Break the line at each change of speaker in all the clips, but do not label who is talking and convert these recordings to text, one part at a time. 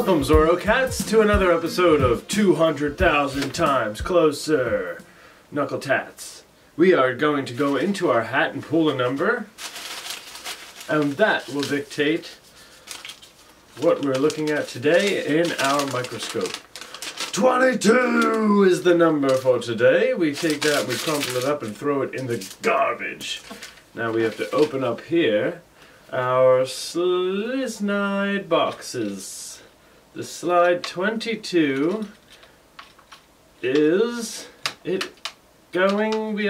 Welcome, Zorrocats, to another episode of 200,000 Times Closer, Knuckle Tats. We are going to go into our hat and pull a number, and that will dictate what we're looking at today in our microscope. 22 is the number for today. We take that, we crumple it up and throw it in the garbage. Now we have to open up here our sliznide boxes. The slide 22 is it going?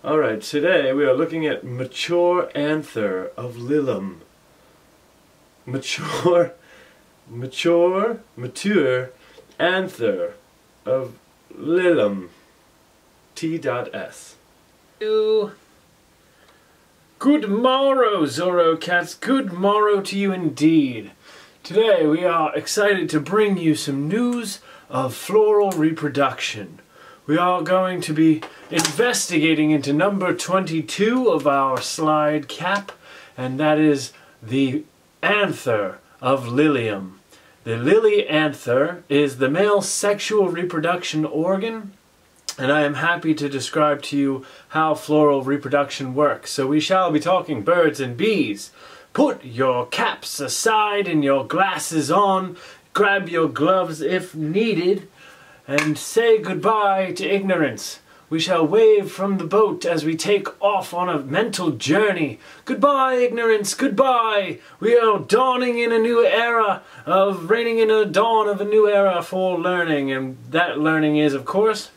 Alright, today we are looking at mature anther of Lilly. Mature anther of Lilly. T.S. Good morrow, Zorrocats. Good morrow to you indeed. Today we are excited to bring you some news of floral reproduction. We are going to be investigating into number 22 of our slide cap, and that is the anther of Lilly. The Lilly anther is the male sexual reproduction organ, and I am happy to describe to you how floral reproduction works. So we shall be talking birds and bees. Put your caps aside and your glasses on, grab your gloves if needed, and say goodbye to ignorance. We shall wave from the boat as we take off on a mental journey. Goodbye, ignorance, goodbye! We are dawning in a new era reigning in a dawn of a new era for learning, and that learning is, of course,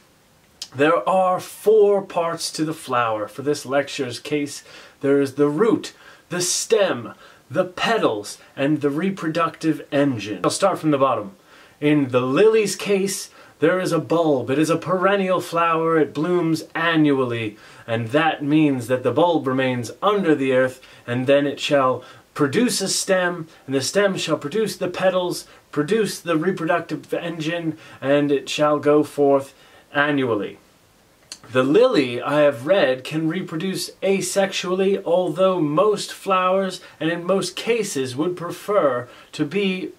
there are 4 parts to the flower. For this lecture's case, there is the root, the stem, the petals, and the reproductive engine. I'll start from the bottom. In the lily's case, there is a bulb. It is a perennial flower. It blooms annually, and that means that the bulb remains under the earth, and then it shall produce a stem, and the stem shall produce the petals, produce the reproductive engine, and it shall go forth annually. The lily, I have read, can reproduce asexually, although most flowers, and in most cases, would prefer to be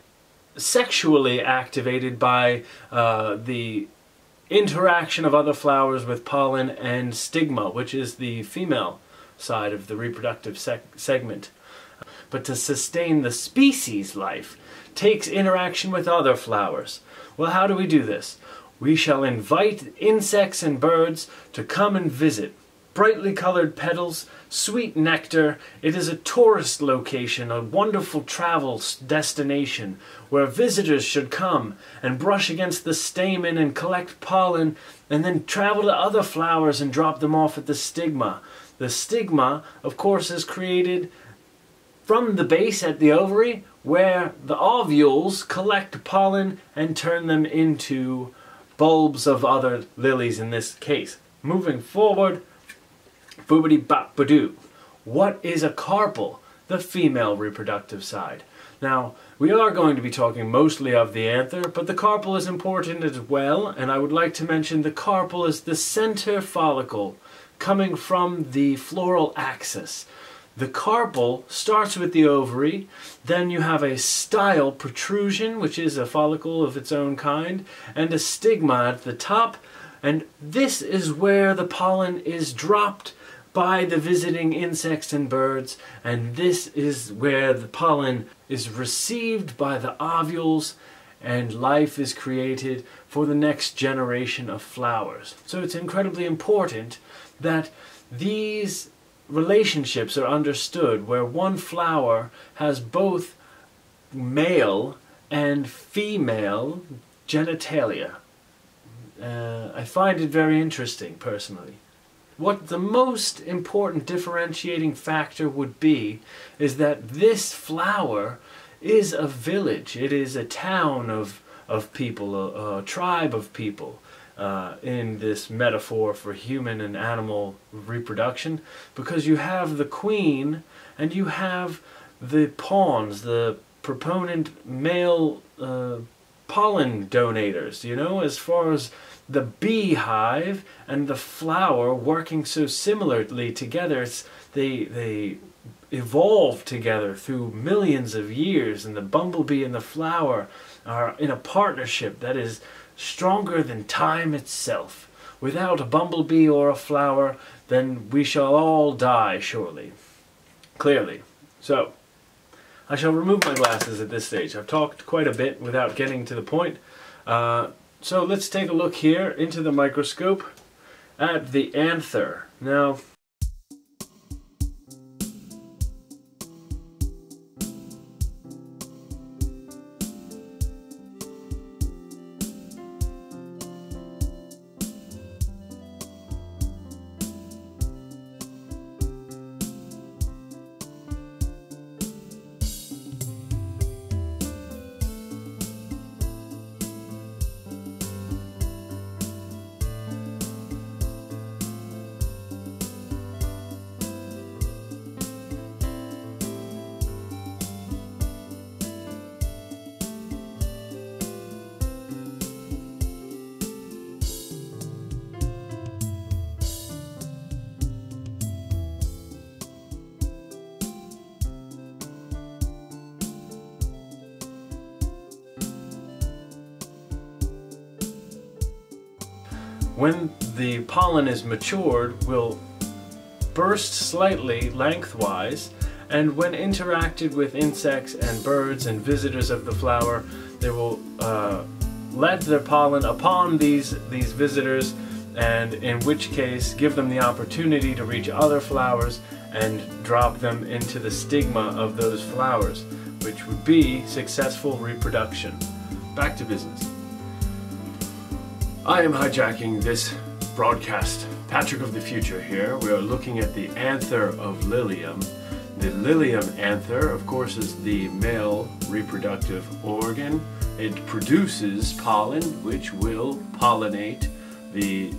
sexually activated by the interaction of other flowers with pollen and stigma, which is the female side of the reproductive segment. But to sustain the species life takes interaction with other flowers. Well, how do we do this? We shall invite insects and birds to come and visit. Brightly colored petals, sweet nectar. It is a tourist location, a wonderful travel destination where visitors should come and brush against the stamen and collect pollen and then travel to other flowers and drop them off at the stigma. The stigma, of course, is created from the base at the ovary where the ovules collect pollen and turn them into bulbs of other lilies in this case. Moving forward, boobity-bop-ba-doo. What is a carpel? The female reproductive side. Now, we are going to be talking mostly of the anther, but the carpel is important as well, and I would like to mention the carpel is the center follicle coming from the floral axis. The carpel starts with the ovary, then you have a style protrusion, which is a follicle of its own kind, and a stigma at the top, and this is where the pollen is dropped by the visiting insects and birds, and this is where the pollen is received by the ovules, and life is created for the next generation of flowers. So it's incredibly important that these relationships are understood where one flower has both male and female genitalia. I find it very interesting personally. What the most important differentiating factor would be is that this flower is a village. It is a town of people, a tribe of people. In this metaphor for human and animal reproduction, because you have the queen and you have the pawns, the proponent male pollen donators, you know, as far as the beehive and the flower working so similarly together. They evolved together through millions of years, and the bumblebee and the flower are in a partnership that is stronger than time itself. Without a bumblebee or a flower, then we shall all die shortly. Clearly. So, I shall remove my glasses at this stage. I've talked quite a bit without getting to the point. So let's take a look here into the microscope at the anther. Now, when the pollen is matured, will burst slightly lengthwise, and when interacted with insects and birds and visitors of the flower, they will let their pollen upon these visitors, and in which case give them the opportunity to reach other flowers and drop them into the stigma of those flowers, which would be successful reproduction. Back to business. I am hijacking this broadcast. Patrick of the future here. We are looking at the anther of Lilium. The Lilium anther, of course, is the male reproductive organ. It produces pollen, which will pollinate the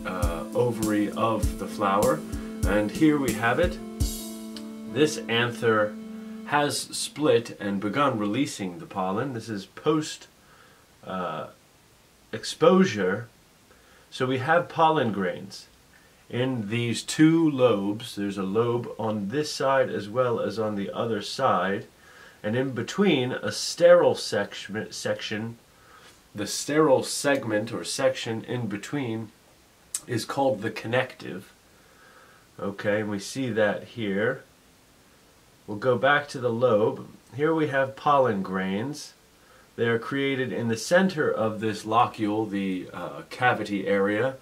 ovary of the flower. And here we have it. This anther has split and begun releasing the pollen. This is post exposure. So we have pollen grains in these two lobes. There's a lobe on this side as well as on the other side, and in between a sterile section, the sterile segment or section in between is called the connective. Okay, and we see that here. We'll go back to the lobe. Here we have pollen grains. They are created in the center of this locule, the cavity area.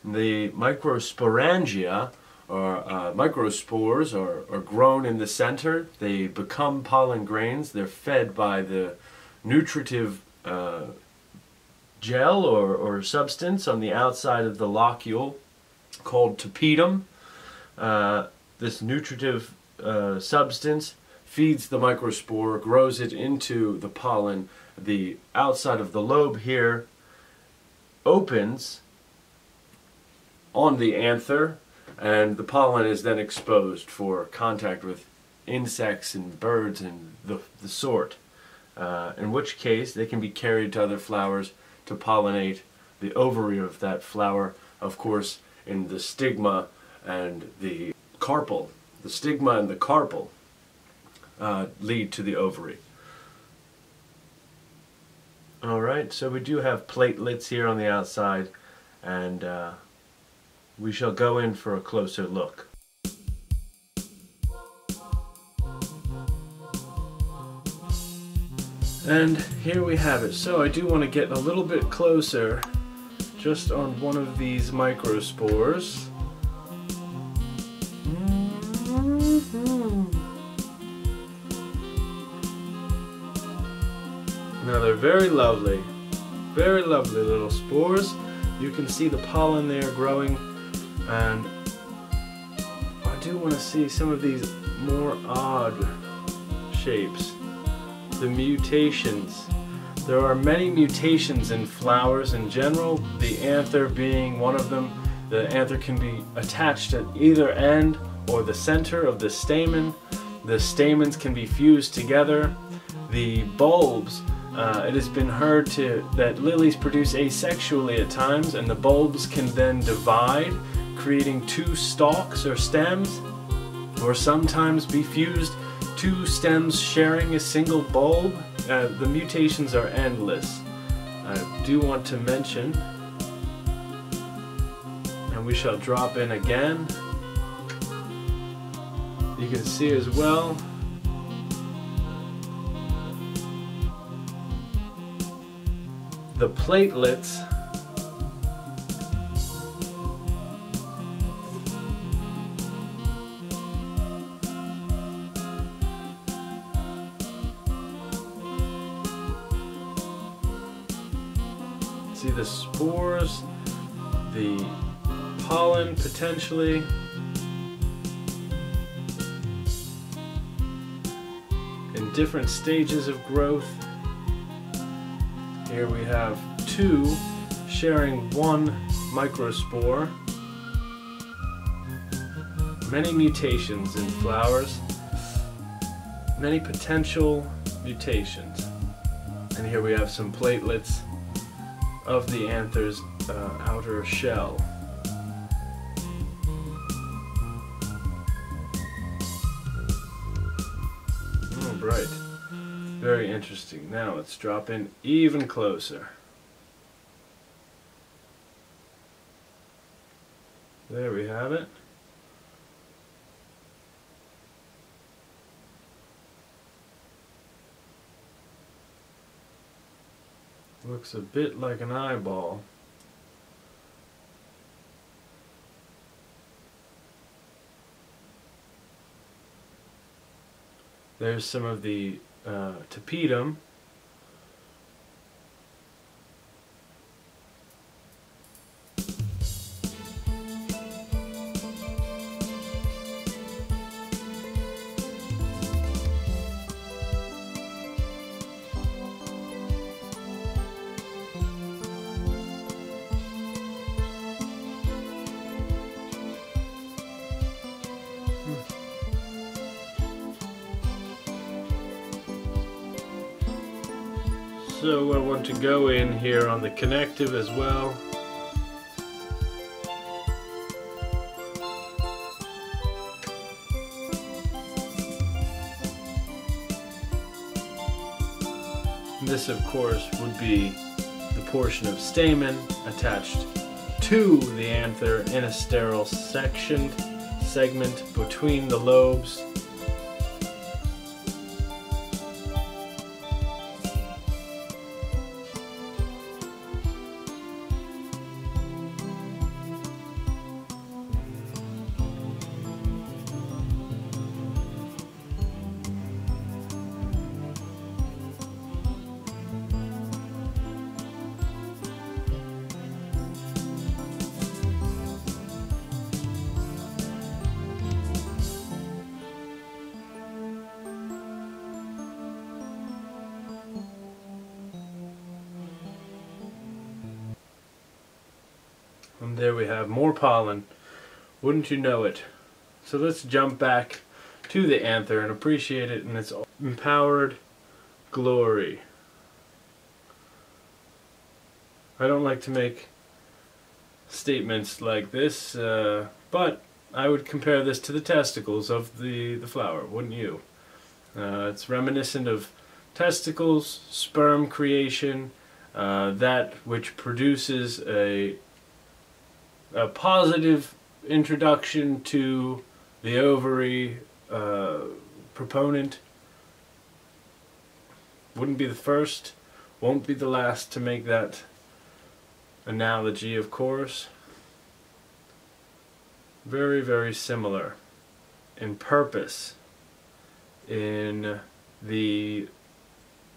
The microsporangia, or microspores, are grown in the center. They become pollen grains. They're fed by the nutritive gel or substance on the outside of the locule called tapetum. This nutritive substance feeds the microspore, grows it into the pollen. The outside of the lobe here opens on the anther, and the pollen is then exposed for contact with insects and birds and the sort, in which case they can be carried to other flowers to pollinate the ovary of that flower, of course, in the stigma and the carpel. The stigma and the carpel lead to the ovary. Alright, so we do have platelets here on the outside, and we shall go in for a closer look. And here we have it. So I do want to get a little bit closer just on one of these microspores. Now they're very lovely little spores. You can see the pollen there growing, and I do want to see some of these more odd shapes. The mutations. There are many mutations in flowers in general, the anther being one of them. The anther can be attached at either end or the center of the stamen. The stamens can be fused together. The bulbs, it has been heard that lilies produce asexually at times, and the bulbs can then divide, creating two stalks or stems. or sometimes be fused two stems sharing a single bulb. The mutations are endless. I do want to mention, and we shall drop in again. You can see as well the platelets see the spores, the pollen potentially, in different stages of growth. Here we have two sharing one microspore. Many mutations in flowers, many potential mutations. And here we have some platelets of the anther's outer shell. Oh, bright. Very interesting. Now let's drop in even closer. There we have it. Looks a bit like an eyeball. There's some of the tapetum. So I want to go in here on the connective as well. This, of course, would be the portion of stamen attached to the anther in a sterile segment between the lobes. And there we have more pollen. Wouldn't you know it? So let's jump back to the anther and appreciate it in its empowered glory. I don't like to make statements like this, but I would compare this to the testicles of the flower, wouldn't you? It's reminiscent of testicles, sperm creation, that which produces a positive introduction to the ovary proponent. Wouldn't be the first, won't be the last to make that analogy, of course. Very, very similar in purpose, in the,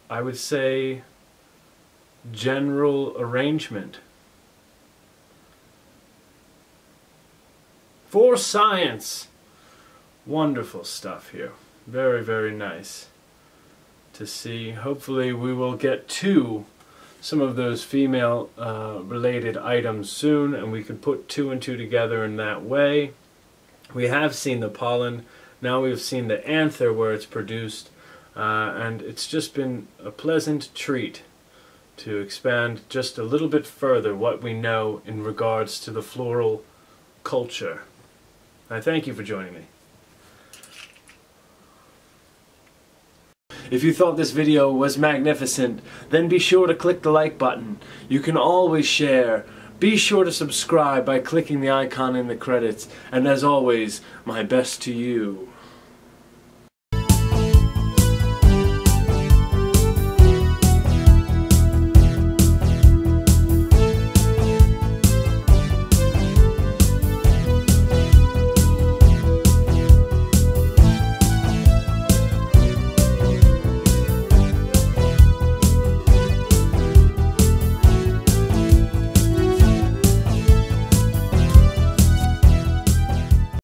I would say, general arrangement. For science! Wonderful stuff here. Very, very nice to see. Hopefully we will get to some of those female related items soon, and we can put two and two together in that way. We have seen the pollen, now we've seen the anther where it's produced, and it's just been a pleasant treat to expand just a little bit further what we know in regards to the floral culture. I thank you for joining me. If you thought this video was magnificent, then be sure to click the like button. You can always share. Be sure to subscribe by clicking the icon in the credits. And as always, my best to you.